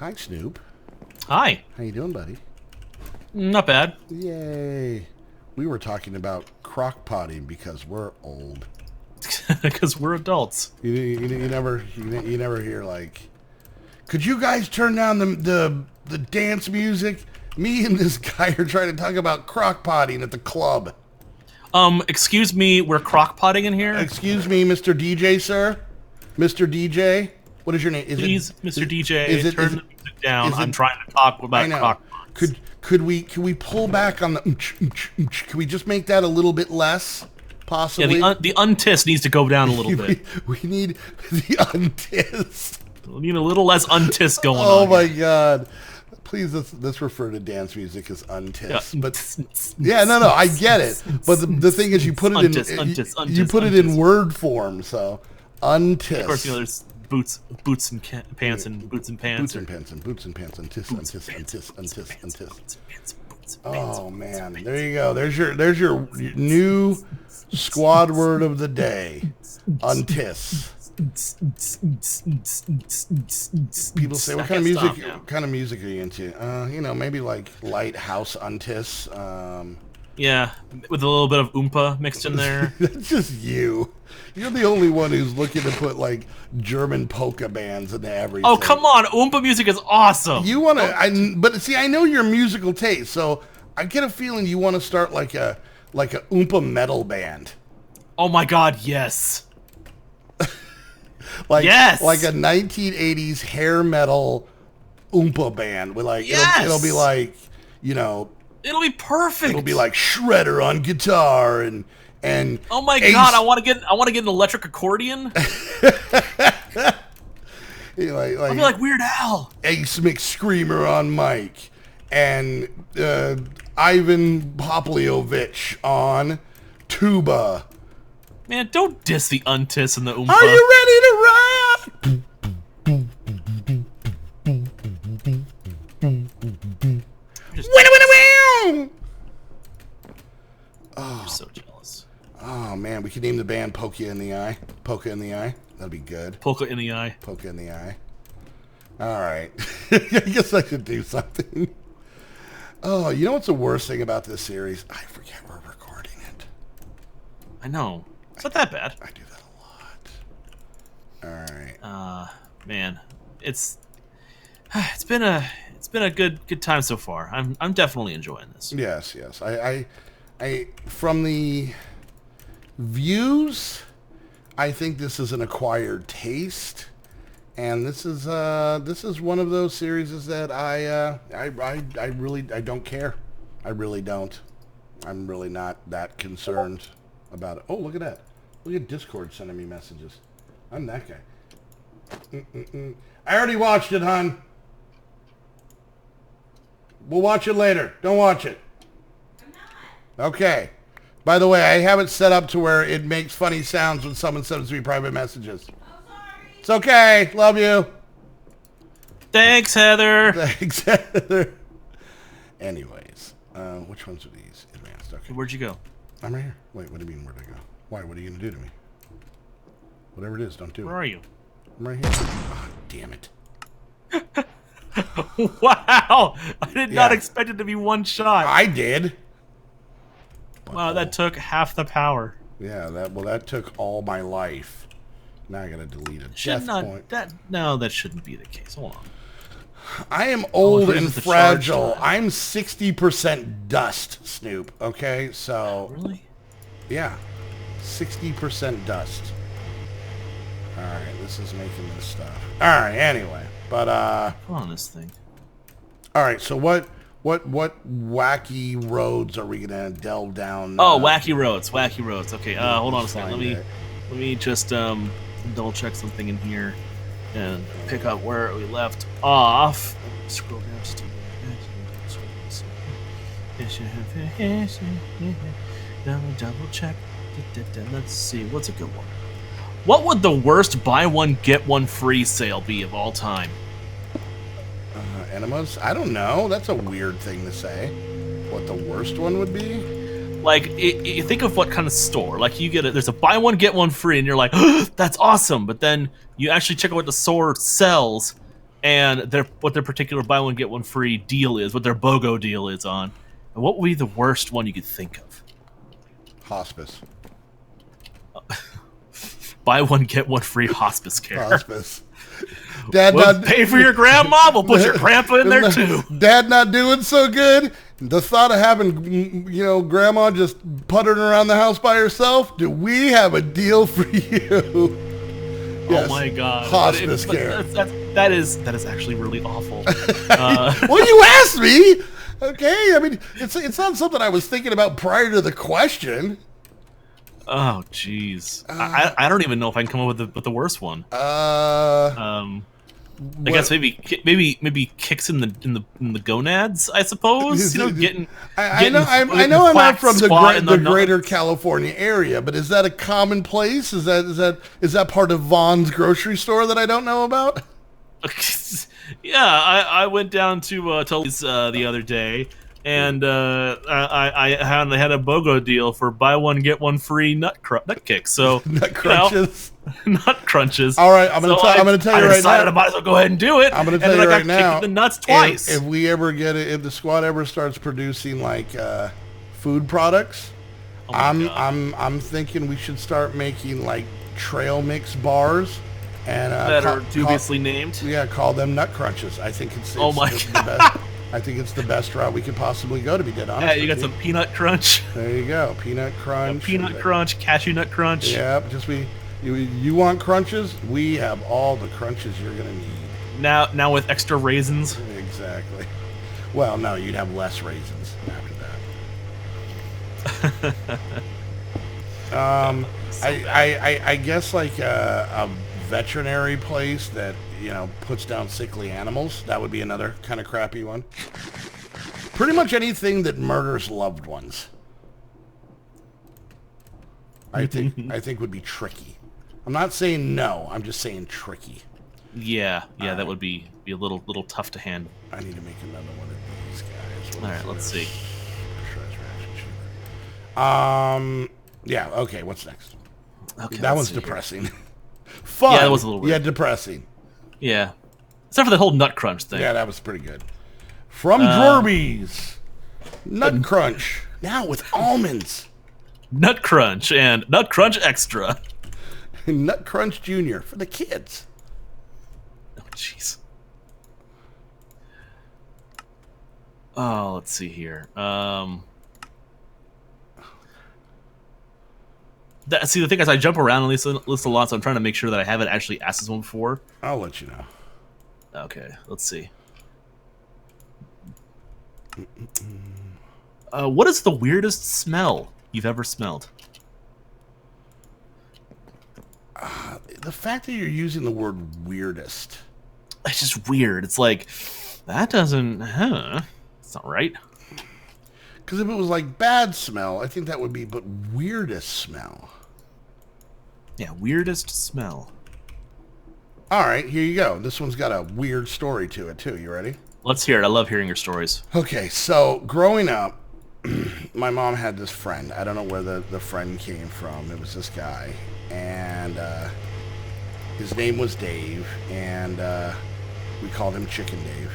Hi, Snoop. Hi. How you doing, buddy? Not bad. Yay. We were talking about crock potting because we're old. Because we're adults. You never hear like, could you guys turn down the dance music? Me and this guy are trying to talk about crock potting at the club. Excuse me, we're crock potting in here? Excuse me, Mr. DJ, sir? Mr. DJ? What is your name? Please, Mr. DJ, turn the music down. I'm trying to talk about crock pots. Could we pull back on the Could we just make that a little bit less? Possibly. Yeah, the untiss needs to go down a little bit. We need the untiss. We need a little less untiss going on. Oh my god. Please, let's refer to dance music as untiss. Yeah. But yeah, no, I get it. But the thing is, you put it you put it in word form, so untiss. Of course, you know there's boots and pants and boots and pants. Boots and pants and boots and pants. Untiss. Oh man, there you go. There's your new squad word of the day. Untiss. People say, what kind of music are you into? You know, maybe like light house untiss. Yeah, with a little bit of oompa mixed in there. That's just you. You're the only one who's looking to put like German polka bands into everything. Oh come on, oompa music is awesome. You want to? But see, I know your musical taste, so I get a feeling you want to start like a oompa metal band. Oh my god, yes. Like yes! Like a 1980s hair metal oompa band with like it'll be like, you know, it'll be perfect. It'll be like Shredder on guitar and oh my god, I want to get an electric accordion. I'll be like Weird Al. Ace McScreamer on mic and Ivan Popliovich on tuba. Man, don't diss the untiss and the oompa. Are you ready to rock? Winner! Oh, I'm so jealous. Oh man, we could name the band Polka in the Eye. Polka in the Eye. That'd be good. Polka in the Eye. Polka in the Eye. All right. I guess I should do something. Oh, you know what's the worst thing about this series? I forget we're recording it. I know. It's not that bad. I do that a lot. All right. Man, it's been a good time so far. I'm definitely enjoying this. Yes. I from the views, I think this is an acquired taste, and this is one of those series that I really don't care. I really don't. I'm really not that concerned about it. Oh, look at that. Look at Discord sending me messages. I'm that guy. I already watched it, hon. We'll watch it later. Don't watch it. I'm not. Okay. By the way, I have it set up to where it makes funny sounds when someone sends me private messages. Oh, sorry. It's okay. Love you. Thanks, Heather. Thanks, Heather. Anyways, which ones are these? Advanced. Okay. Where'd you go? I'm right here. Wait, what do you mean, where'd I go? Why? What are you going to do to me? Whatever it is, don't do it. Where are you? I'm right here. Oh, damn it. Wow! I did not expect it to be one shot. I did. Wow, that took half the power. Yeah, that took all my life. Now I gotta delete a death point. That shouldn't be the case. Hold on. I am old and fragile. I'm 60% dust, Snoop. Okay, so really? Yeah, 60% dust. All right, this is making this stuff. All right, anyway, but Come on, this thing. All right, so what wacky roads are we gonna delve down? Oh, wacky roads. Okay, hold on a second. Let me just double check something in here and pick up where we left off. Scroll down just a little. Double check. Let's see. What's a good one? What would the worst buy one get one free sale be of all time? Enemas? I don't know. That's a weird thing to say. What the worst one would be? Like, you think of what kind of store. Like, you get there's a buy one, get one free, and you're like, oh, that's awesome. But then you actually check out what the store sells, and what their particular buy one get one free deal is, what their BOGO deal is on. And what would be the worst one you could think of? Hospice. Buy one get one free hospice care. Hospice. Dad We'll not pay for your grandma. We'll put your grandpa in there too. Dad not doing so good. The thought of having, grandma just puttering around the house by herself. Do we have a deal for you? Yes. Oh my God! Hospice care. That is actually really awful. Well, you asked me. Okay, I mean, it's not something I was thinking about prior to the question. Oh, jeez. I don't even know if I can come up with the worst one. I guess maybe kicks in the gonads. I suppose getting. I know I'm not from the greater California area, but is that a common place? Is that part of Vaughn's grocery store that I don't know about? Yeah, I went down to Tully's the other day, and I had a BOGO deal for buy one get one free nut kicks. So nut crunches. Nut crunches. All right, I'm gonna tell you right now. I might as well go ahead and do it. I'm gonna tell you right now. The nuts twice. If we ever get it, if the squad ever starts producing like food products, I'm thinking we should start making like trail mix bars. And that are dubiously named. Yeah, call them nut crunches. I think it's the best. I think it's the best route we could possibly go, to be dead honest. Yeah, you got some peanut crunch. There you go, peanut crunch. Peanut crunch, cashew nut crunch. Yeah, you want crunches? We have all the crunches you're gonna need. Now with extra raisins. Exactly. Well, no, you'd have less raisins after that. I guess like a veterinary place that puts down sickly animals, that would be another kind of crappy one. Pretty much anything that murders loved ones, I think would be tricky. I'm not saying no, I'm just saying tricky. Yeah, that would be a little tough to handle. I need to make another one of these guys. All right, let's see. Yeah, okay, what's next? Okay, that one's depressing. Fun. Yeah, that was a little weird. Yeah, depressing. Yeah. Except for the whole nut crunch thing. Yeah, that was pretty good. From Drorby's. Nut crunch. Now with almonds. Nut crunch and nut crunch extra. Nut crunch junior for the kids. Oh, jeez. Oh, let's see here. See, the thing is, I jump around and list a lot, so I'm trying to make sure that I haven't actually asked this one before. I'll let you know. Okay, let's see. What is the weirdest smell you've ever smelled? The fact that you're using the word weirdest. It's just weird. It's like, that doesn't... It's not right. Because if it was like bad smell, I think that would be, but weirdest smell. Yeah, weirdest smell. All right, here you go. This one's got a weird story to it, too. You ready? Let's hear it. I love hearing your stories. Okay, so growing up, my mom had this friend. I don't know where the friend came from. It was this guy. And his name was Dave, and we called him Chicken Dave.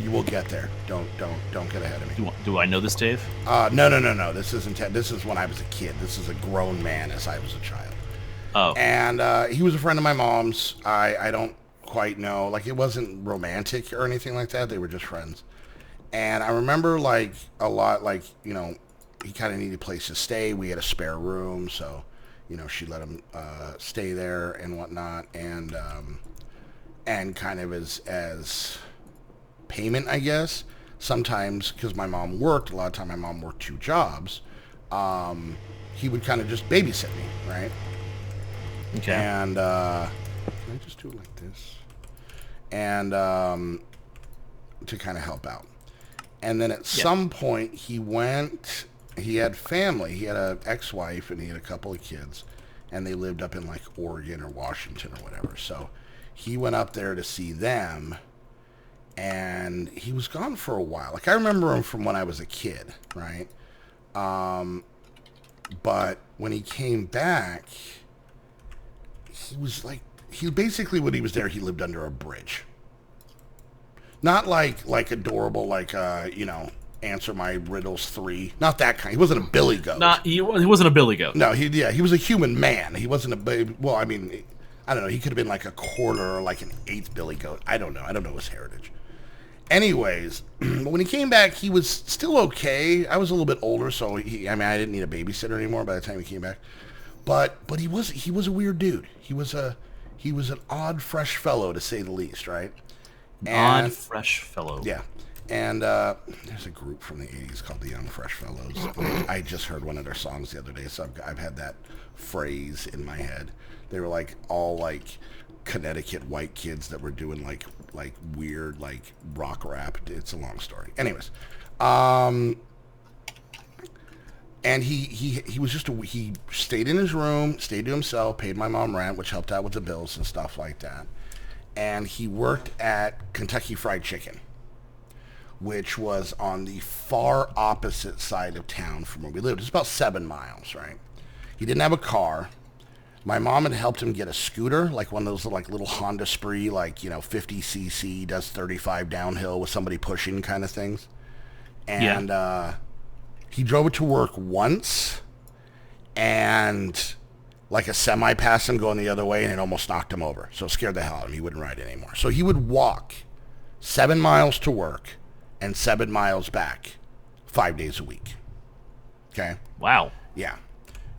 You will get there. Don't get ahead of me. Do I know this, Dave? No. This isn't. This is when I was a kid. This is a grown man as I was a child. Oh. And he was a friend of my mom's. I don't quite know. Like, it wasn't romantic or anything like that. They were just friends. And I remember, like, a lot, like, he kind of needed a place to stay. We had a spare room, so, she let him stay there and whatnot. And kind of as payment, I guess. Sometimes, because my mom worked, a lot of time my mom worked 2 jobs, he would kind of just babysit me, right? Okay. And, can I just do it like this? And, to kind of help out. And then at some point, he had family. He had an ex-wife, and he had a couple of kids. And they lived up in, like, Oregon or Washington or whatever. So he went up there to see them. And he was gone for a while. Like, I remember him from when I was a kid, right? But when he came back, he was like, basically when he was there, he lived under a bridge. Not like adorable, like Answer My Riddles 3. Not that kind. He wasn't a billy goat. He wasn't a billy goat. No, he was a human man. He wasn't a baby. Well, I mean, I don't know. He could have been like a quarter or like an eighth billy goat. I don't know. I don't know his heritage. Anyways, but when he came back, he was still okay. I was a little bit older, so I didn't need a babysitter anymore by the time he came back. But he was a weird dude. He was an odd, fresh fellow, to say the least, right? Odd, fresh fellow. Yeah. And there's a group from the 80s called the Young Fresh Fellows. I just heard one of their songs the other day, so I've had that phrase in my head. They were like all like Connecticut white kids that were doing like weird like rock rap. It's a long story. Anyways, and he was just he stayed in his room, stayed to himself, paid my mom rent, which helped out with the bills and stuff like that. And he worked at Kentucky Fried Chicken, which was on the far opposite side of town from where we lived. It's about 7 miles, right? He didn't have a car. My mom had helped him get a scooter, like one of those like little Honda Spree, 50cc, does 35 downhill with somebody pushing kind of things. And he drove it to work once, and like a semi passed him going the other way, and it almost knocked him over. So it scared the hell out of him. He wouldn't ride it anymore. So he would walk 7 miles to work and 7 miles back 5 days a week. Okay? Wow. Yeah.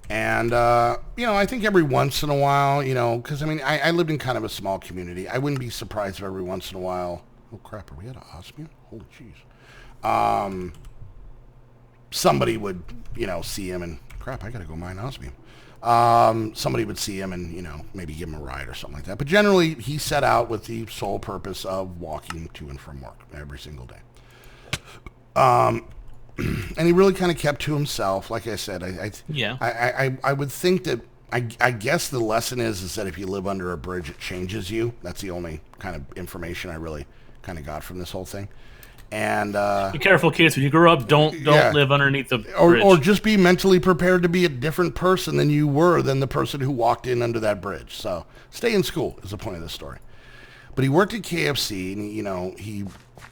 And, I think every once in a while, because, I lived in kind of a small community. I wouldn't be surprised if every once in a while, oh, crap, are we at an osmium? Holy jeez. Somebody would, see him and, crap, I got to go mine osmium. Somebody would see him and, maybe give him a ride or something like that. But generally, he set out with the sole purpose of walking to and from work every single day. And he really kind of kept to himself. Like I said, I would think that, I guess the lesson is that if you live under a bridge, it changes you. That's the only kind of information I really kind of got from this whole thing. And be careful, kids. When you grow up, don't live underneath the bridge. Or just be mentally prepared to be a different person than you were than the person who walked in under that bridge. So stay in school is the point of this story. But he worked at KFC, and he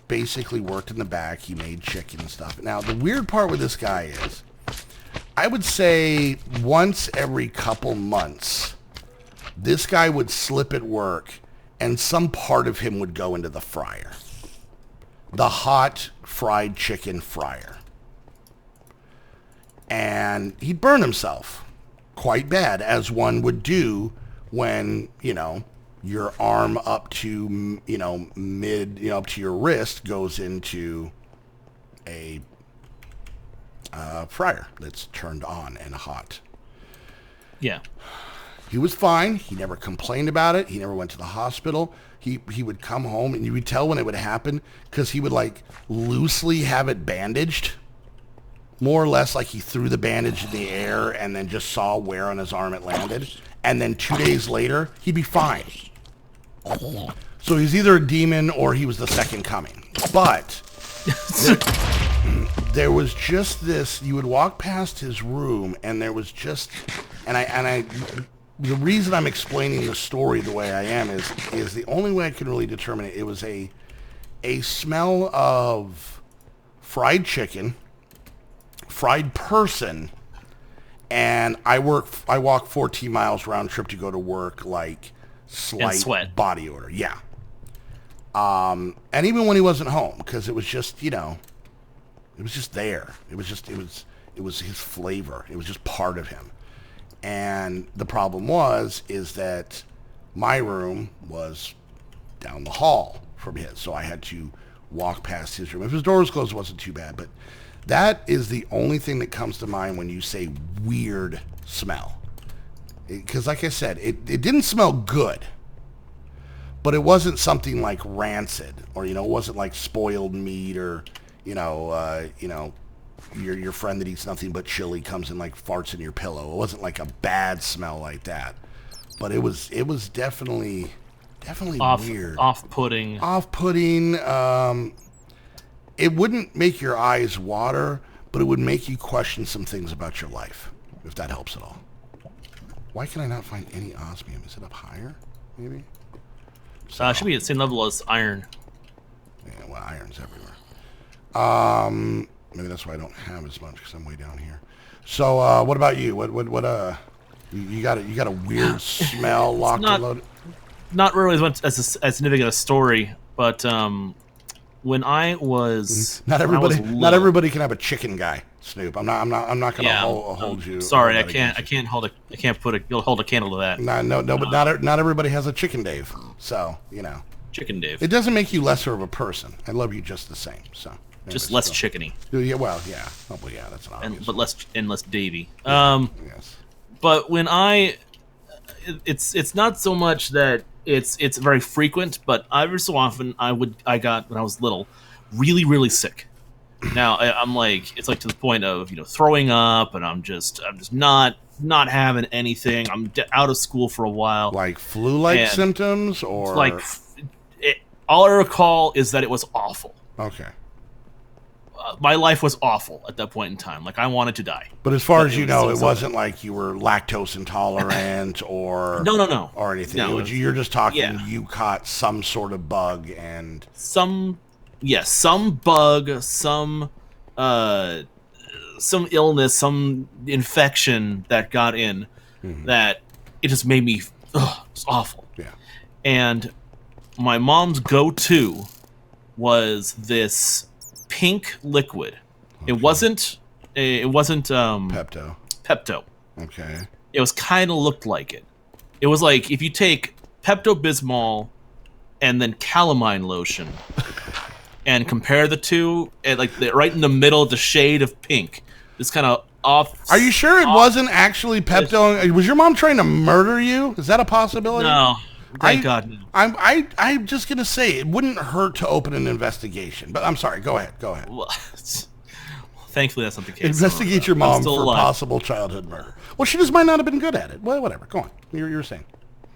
basically worked in the back. He made chicken and stuff. Now, the weird part with this guy is, I would say once every couple months, this guy would slip at work, and some part of him would go into the fryer. The hot fried chicken fryer. And he'd burn himself quite bad, as one would do when, your arm up to, up to your wrist goes into a fryer that's turned on and hot. Yeah. He was fine. He never complained about it. He never went to the hospital. He would come home, and you would tell when it would happen because he would, loosely have it bandaged. More or less like he threw the bandage in the air and then just saw where on his arm it landed. And then 2 days later, he'd be fine. So he's either a demon or he was the second coming. But there was just this, you would walk past his room, and there was just, the reason I'm explaining the story the way I am is the only way I can really determine it. It was a smell of fried chicken, fried person, and I walk 14 miles round trip to go to work, slight body odor. Yeah. And even when he wasn't home, because it was just, it was just there. It was his flavor. It was just part of him. And the problem is that my room was down the hall from his, so I had to walk past his room. If his door was closed, it wasn't too bad, but that is the only thing that comes to mind when you say weird smell. Because like I said, it didn't smell good, but it wasn't something like rancid, or, it wasn't like spoiled meat, or, your friend that eats nothing but chili comes and farts in your pillow. It wasn't like a bad smell like that, but it was definitely weird. Off-putting. It wouldn't make your eyes water, but it would make you question some things about your life, if that helps at all. Why can I not find any osmium? Is it up higher, maybe? Should be at the same level as iron. Yeah, well, iron's everywhere. Maybe that's why I don't have as much because I'm way down here. So, what about you? What, you got a weird smell locked and loaded? Not really as much as significant a story, but when I was Not when I was everybody little, can have a chicken guy, Snoop. I'm not gonna hold you. Sorry, hold that against you. I can't hold a candle to that. No, but not everybody has a chicken Dave. So, you know. Chicken Dave. It doesn't make you lesser of a person. I love you just the same. So. Just less chickeny. Yeah, well, yeah. Oh, well, yeah, that's an obvious. But less Davy. Yes. But when it's not so much that it's very frequent, but every so often I got when I was little really sick. Now I'm like it's like to the point of throwing up, and I'm just not having anything. I'm out of school for a while. Like flu-like symptoms, or like all I recall is that it was awful. Okay. My life was awful at that point in time. Like I wanted to die. But as far as you know, it wasn't like you were lactose intolerant or no or anything. No, you're just talking. You caught some sort of bug and some bug, some illness, some infection that got in that it just made me it's awful. Yeah. And my mom's go-to was this pink liquid. Okay. It wasn't Pepto. Okay. It was kind of looked like it. It was like if you take Pepto-Bismol and then calamine lotion and compare the two, and like right in the middle, the shade of pink, this kind of off. Are you sure it wasn't actually Pepto? Was your mom trying to murder you? Is that a possibility? No. Thank God. No. I'm just gonna say it wouldn't hurt to open an investigation. But I'm sorry. Go ahead. Well, thankfully, that's not the case. Investigate your mom for possible childhood murder. Well, she just might not have been good at it. Well, whatever. Go on. You were saying.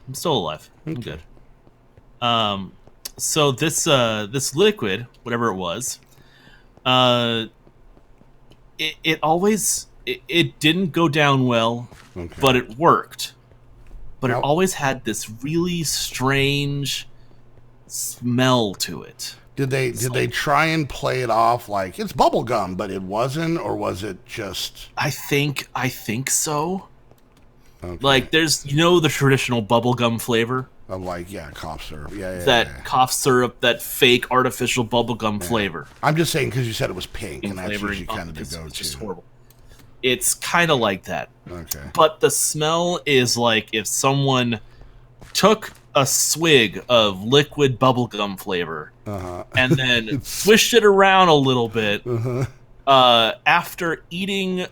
I'm still alive. Okay. I'm good. So this liquid, whatever it was, it didn't go down well, but it worked. But it always had this really strange smell to it. Did they try and play it off like it's bubble gum, but it wasn't, or was it just? I think so. Okay. Like there's the traditional bubble gum flavor of like cough syrup, cough syrup, that fake artificial bubble gum flavor. I'm just saying because you said it was pink, and that's usually kind of the go-to. It's just horrible. It's kind of like that. Okay. But the smell is like if someone took a swig of liquid bubblegum flavor and then swished it around a little bit after eating a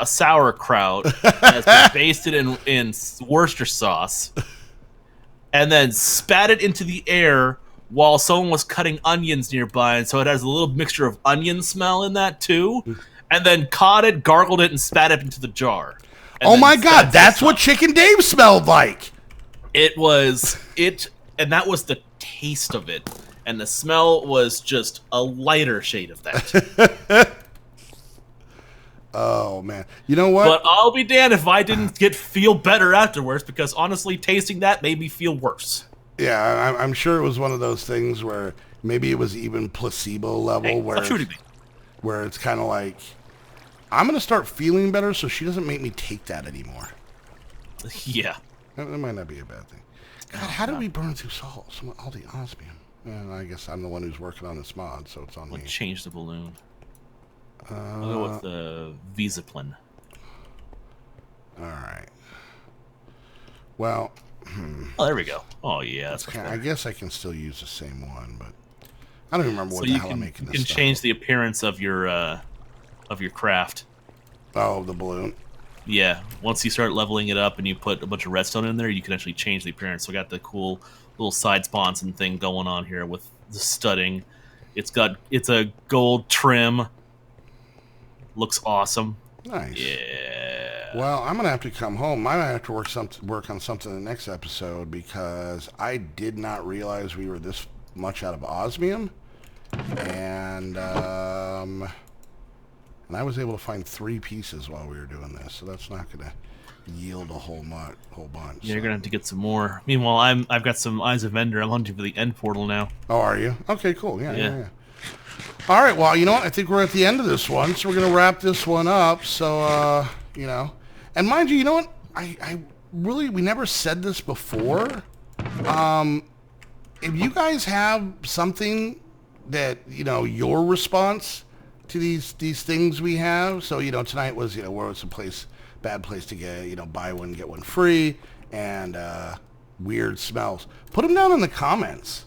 sauerkraut that's been basted in Worcester sauce and then spat it into the air while someone was cutting onions nearby, and so it has a little mixture of onion smell in that too. And then caught it, gargled it, and spat it into the jar. Oh my God, that's what Chicken Dave smelled like. It was and that was the taste of it. And the smell was just a lighter shade of that. Oh man, you know what? But I'll be damned if I didn't feel better afterwards, because honestly, tasting that made me feel worse. Yeah, I'm sure it was one of those things where maybe it was even placebo level, where it's kind of like, I'm going to start feeling better so she doesn't make me take that anymore. Yeah. That might not be a bad thing. God, how did we burn through all the osmium? And I guess I'm the one who's working on this mod, so it's on me. Change the balloon. I'll go with the Visaplan. Alright. Well, oh, there we go. Oh, yeah. That's I guess I can still use the same one, but I don't even remember what the hell I'm making this You can change the appearance of your craft. Oh, the balloon. Yeah, once you start leveling it up and you put a bunch of redstone in there, you can actually change the appearance. So I got the cool little side spawns and thing going on here with the studding. It's a gold trim. Looks awesome. Nice. Yeah. Well, I'm gonna have to come home. I might have to work on something in the next episode, because I did not realize we were this much out of osmium, and I was able to find 3 pieces while we were doing this, so that's not gonna yield a whole bunch. Yeah, you're gonna have to get some more. Meanwhile, I've got some Eyes of Ender. I'm hunting for the end portal now. Oh, are you? Okay, cool. Yeah. All right, well, you know what? I think we're at the end of this one, so we're going to wrap this one up. So, you know, and mind you, you know what? I really, we never said this before. If you guys have something that, you know, your response to these things we have, so, you know, tonight was, you know, where was the bad place to get, you know, buy one, get one free, and weird smells. Put them down in the comments.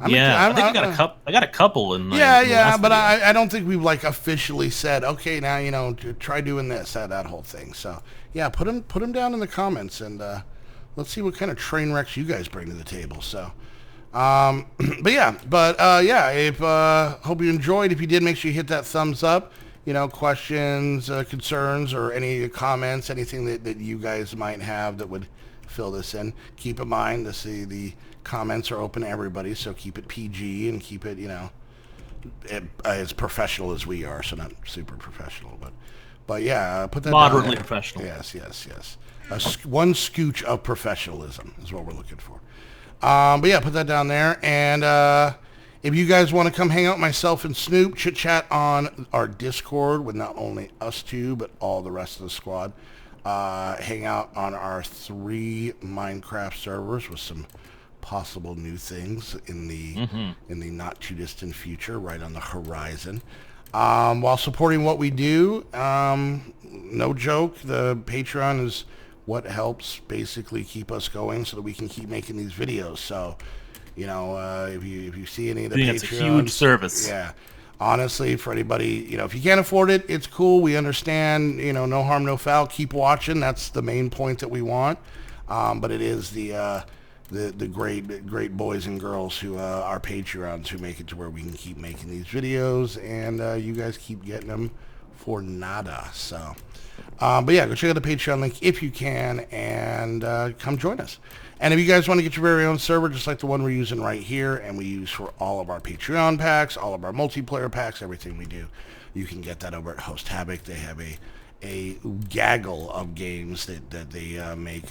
I think I got a couple in. But I don't think we've like officially said, okay, now you know, try doing this, that whole thing. So yeah, put them down in the comments, and let's see what kind of train wrecks you guys bring to the table. So, if hope you enjoyed. If you did, make sure you hit that thumbs up. You know, questions, concerns, or any comments, anything that you guys might have that would fill this in. Keep in mind the comments are open to everybody, so keep it PG and keep it, you know, as professional as we are. So not super professional, but yeah, put that moderately professional. Yes. One scooch of professionalism is what we're looking for. But yeah, put that down there. And if you guys want to come hang out with myself and Snoop, chit chat on our Discord with not only us two but all the rest of the squad. Hang out on our 3 Minecraft servers with some possible new things in the not too distant future, right on the horizon. While supporting what we do, no joke, the Patreon is what helps basically keep us going so that we can keep making these videos. So, you know, if you see any of the Patreons, it's a huge service. Yeah. Honestly, for anybody, you know, if you can't afford it, it's cool. We understand, you know, no harm, no foul. Keep watching. That's the main point that we want. But it is the great boys and girls who are Patreons who make it to where we can keep making these videos, and you guys keep getting them for nada. So, but yeah, go check out the Patreon link if you can, and come join us. And if you guys want to get your very own server, just like the one we're using right here, and we use for all of our Patreon packs, all of our multiplayer packs, everything we do, you can get that over at Host Havoc. They have a gaggle of games that they make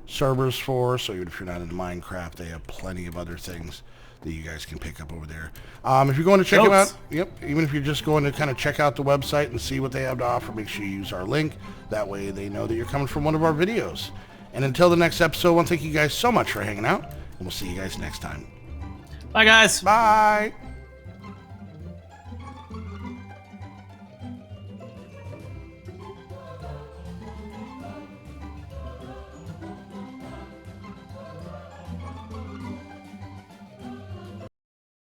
servers for. So even if you're not into Minecraft, they have plenty of other things that you guys can pick up over there. If you're going to check them out, even if you're just going to kind of check out the website and see what they have to offer, make sure you use our link. That way they know that you're coming from one of our videos. And until the next episode, I want to thank you guys so much for hanging out, and we'll see you guys next time. Bye, guys. Bye.